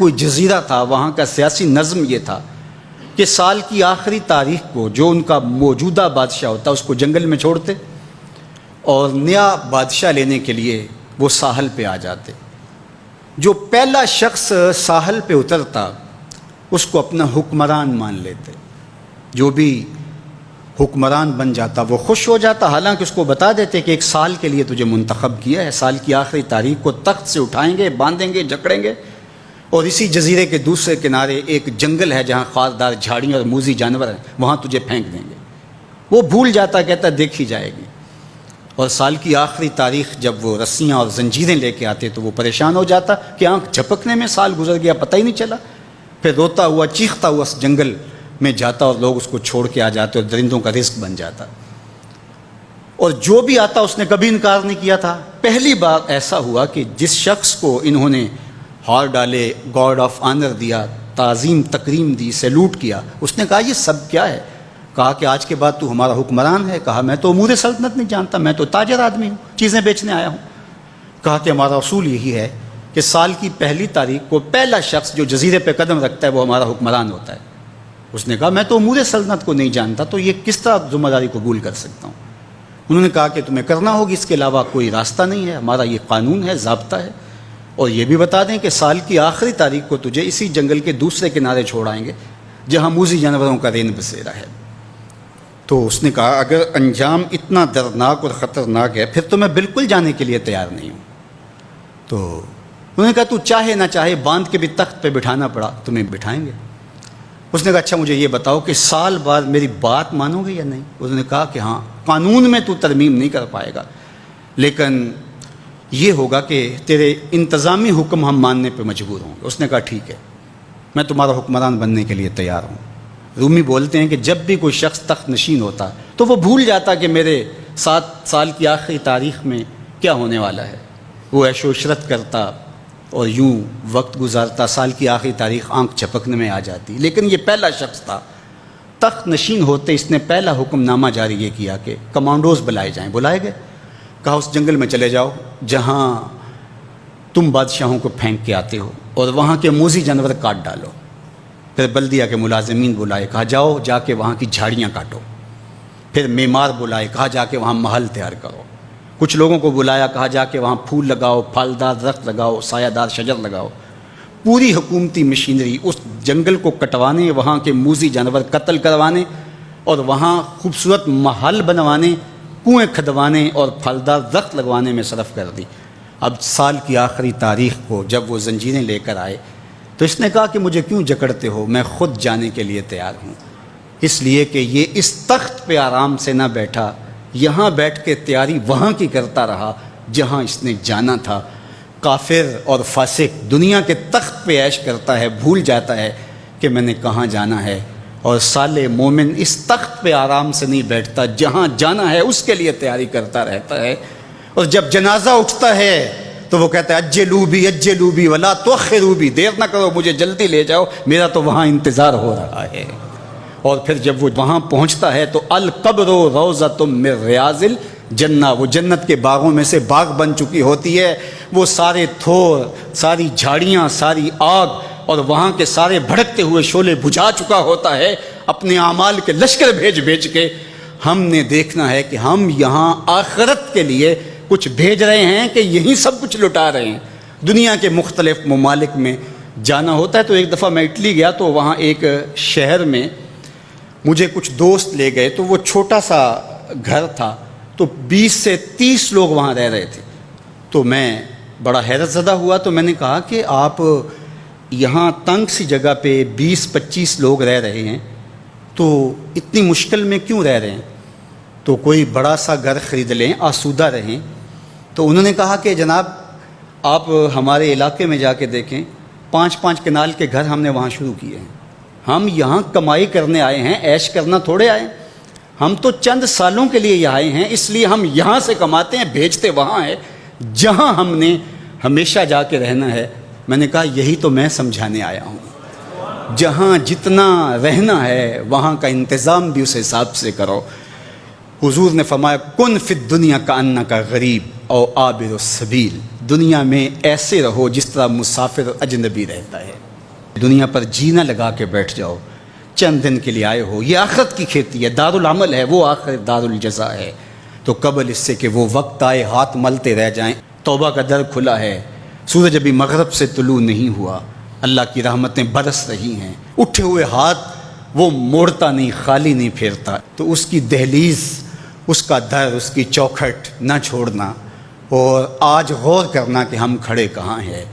کوئی جزیرہ تھا، وہاں کا سیاسی نظم یہ تھا کہ سال کی آخری تاریخ کو جو ان کا موجودہ بادشاہ ہوتا اس کو جنگل میں چھوڑتے اور نیا بادشاہ لینے کے لیے وہ ساحل پہ آ جاتے۔ جو پہلا شخص ساحل پہ اترتا اس کو اپنا حکمران مان لیتے، جو بھی حکمران بن جاتا وہ خوش ہو جاتا، حالانکہ اس کو بتا دیتے کہ ایک سال کے لیے تجھے منتخب کیا ہے، سال کی آخری تاریخ کو تخت سے اٹھائیں گے، باندھیں گے، جکڑیں گے، اور اسی جزیرے کے دوسرے کنارے ایک جنگل ہے جہاں خاردار جھاڑیاں اور موذی جانور ہیں، وہاں تجھے پھینک دیں گے۔ وہ بھول جاتا، کہتا دیکھی جائے گی، اور سال کی آخری تاریخ جب وہ رسیاں اور زنجیریں لے کے آتے تو وہ پریشان ہو جاتا کہ آنکھ جھپکنے میں سال گزر گیا، پتہ ہی نہیں چلا۔ پھر روتا ہوا چیختا ہوا اس جنگل میں جاتا اور لوگ اس کو چھوڑ کے آ جاتے اور درندوں کا رزق بن جاتا، اور جو بھی آتا اس نے کبھی انکار نہیں کیا تھا۔ پہلی بار ایسا ہوا کہ جس شخص کو انہوں نے ہار ڈالے، گارڈ آف آنر دیا، تعظیم تکریم دی، سیلوٹ کیا، اس نے کہا یہ سب کیا ہے؟ کہا کہ آج کے بعد تو ہمارا حکمران ہے۔ کہا میں تو امور سلطنت نہیں جانتا، میں تو تاجر آدمی ہوں، چیزیں بیچنے آیا ہوں۔ کہا کہ ہمارا اصول یہی ہے کہ سال کی پہلی تاریخ کو پہلا شخص جو جزیرے پہ قدم رکھتا ہے وہ ہمارا حکمران ہوتا ہے۔ اس نے کہا میں تو امور سلطنت کو نہیں جانتا، تو یہ کس طرح ذمہ داری قبول کر سکتا ہوں؟ انہوں نے کہا کہ تمہیں کرنا ہوگی، اس کے علاوہ کوئی راستہ نہیں ہے، ہمارا یہ قانون ہے، ضابطہ ہے، اور یہ بھی بتا دیں کہ سال کی آخری تاریخ کو تجھے اسی جنگل کے دوسرے کنارے چھوڑ آئیں گے جہاں موذی جانوروں کا رین بسیرا ہے۔ تو اس نے کہا اگر انجام اتنا دردناک اور خطرناک ہے پھر تو میں بالکل جانے کے لیے تیار نہیں ہوں۔ تو انہوں نے کہا تو چاہے نہ چاہے باندھ کے بھی تخت پہ بٹھانا پڑا تمہیں بٹھائیں گے۔ اس نے کہا اچھا مجھے یہ بتاؤ کہ سال بعد میری بات مانو گے یا نہیں؟ انہوں نے کہا کہ ہاں، قانون میں تو ترمیم نہیں کر پائے گا، لیکن یہ ہوگا کہ تیرے انتظامی حکم ہم ماننے پہ مجبور ہوں گے۔ اس نے کہا ٹھیک ہے، میں تمہارا حکمران بننے کے لیے تیار ہوں۔ رومی بولتے ہیں کہ جب بھی کوئی شخص تخت نشین ہوتا تو وہ بھول جاتا کہ میرے 7 سال کی آخری تاریخ میں کیا ہونے والا ہے۔ وہ عیش و عشرت کرتا اور یوں وقت گزارتا، سال کی آخری تاریخ آنکھ جھپکنے میں آ جاتی۔ لیکن یہ پہلا شخص تھا، تخت نشین ہوتے اس نے پہلا حکم نامہ جاری یہ کیا کہ کمانڈوز بلائے جائیں۔ بلائے گئے، کہا اس جنگل میں چلے جاؤ جہاں تم بادشاہوں کو پھینک کے آتے ہو، اور وہاں کے موذی جانور کاٹ ڈالو۔ پھر بلدیہ کے ملازمین بلائے، کہا جاؤ جا کے وہاں کی جھاڑیاں کاٹو۔ پھر معمار بلائے، کہا جا کے وہاں محل تیار کرو۔ کچھ لوگوں کو بلایا، کہا جا کے وہاں پھول لگاؤ، پھلدار درخت لگاؤ، سایہ دار شجر لگاؤ۔ پوری حکومتی مشینری اس جنگل کو کٹوانے، وہاں کے موذی جانور قتل کروانے، اور وہاں خوبصورت محل بنوانے، کنویں کھدوانے اور پھلدار درخت لگوانے میں صرف کر دی۔ اب سال کی آخری تاریخ کو جب وہ زنجیریں لے کر آئے تو اس نے کہا کہ مجھے کیوں جکڑتے ہو، میں خود جانے کے لیے تیار ہوں، اس لیے کہ یہ اس تخت پہ آرام سے نہ بیٹھا، یہاں بیٹھ کے تیاری وہاں کی کرتا رہا جہاں اس نے جانا تھا۔ کافر اور فاسق دنیا کے تخت پہ عیش کرتا ہے، بھول جاتا ہے کہ میں نے کہاں جانا ہے، اور صالح مومن اس تخت پہ آرام سے نہیں بیٹھتا، جہاں جانا ہے اس کے لیے تیاری کرتا رہتا ہے۔ اور جب جنازہ اٹھتا ہے تو وہ کہتا ہے اجلوا بی ولا تؤخروا بی، دیر نہ کرو، مجھے جلدی لے جاؤ، میرا تو وہاں انتظار ہو رہا ہے۔ اور پھر جب وہ وہاں پہنچتا ہے تو القبر روضۃ من ریاض الجنہ، وہ جنت کے باغوں میں سے باغ بن چکی ہوتی ہے۔ وہ سارے تھور، ساری جھاڑیاں، ساری آگ اور وہاں کے سارے بھڑکتے ہوئے شعلے بجھا چکا ہوتا ہے، اپنے اعمال کے لشکر بھیج کے۔ ہم نے دیکھنا ہے کہ ہم یہاں آخرت کے لیے کچھ بھیج رہے ہیں کہ یہیں سب کچھ لٹا رہے ہیں۔ دنیا کے مختلف ممالک میں جانا ہوتا ہے۔ تو ایک دفعہ میں اٹلی گیا تو وہاں ایک شہر میں مجھے کچھ دوست لے گئے، تو وہ چھوٹا سا گھر تھا، تو 20 سے 30 لوگ وہاں رہ رہے تھے۔ تو میں بڑا حیرت زدہ ہوا، تو میں نے کہا کہ آپ یہاں تنگ سی جگہ پہ 20-25 لوگ رہ رہے ہیں تو اتنی مشکل میں کیوں رہ رہے ہیں؟ تو کوئی بڑا سا گھر خرید لیں، آسودہ رہیں۔ تو انہوں نے کہا کہ جناب آپ ہمارے علاقے میں جا کے دیکھیں، 5-5 کنال کے گھر ہم نے وہاں شروع کیے ہیں۔ ہم یہاں کمائی کرنے آئے ہیں، عیش کرنا تھوڑے آئے ہیں۔ ہم تو چند سالوں کے لیے یہاں آئے ہیں، اس لیے ہم یہاں سے کماتے ہیں، بھیجتے وہاں ہے جہاں ہم نے ہمیشہ جا کے رہنا ہے۔ میں نے کہا یہی تو میں سمجھانے آیا ہوں، جہاں جتنا رہنا ہے وہاں کا انتظام بھی اس حساب سے کرو۔ حضور نے فرمایا کن فی الدنیا کأنک غریب او عابر السبیل، دنیا میں ایسے رہو جس طرح مسافر اجنبی رہتا ہے۔ دنیا پر جینا لگا کے بیٹھ جاؤ، چند دن کے لیے آئے ہو، یہ آخرت کی کھیتی ہے، دارالعمل ہے، وہ آخر دارالجزا ہے، تو قبل اس سے کہ وہ وقت آئے ہاتھ ملتے رہ جائیں، توبہ کا در کھلا ہے، سورج ابھی مغرب سے طلوع نہیں ہوا، اللہ کی رحمتیں برس رہی ہیں، اٹھے ہوئے ہاتھ وہ موڑتا نہیں، خالی نہیں پھیرتا، تو اس کی دہلیز، اس کا در، اس کی چوکھٹ نہ چھوڑنا، اور آج غور کرنا کہ ہم کھڑے کہاں ہیں۔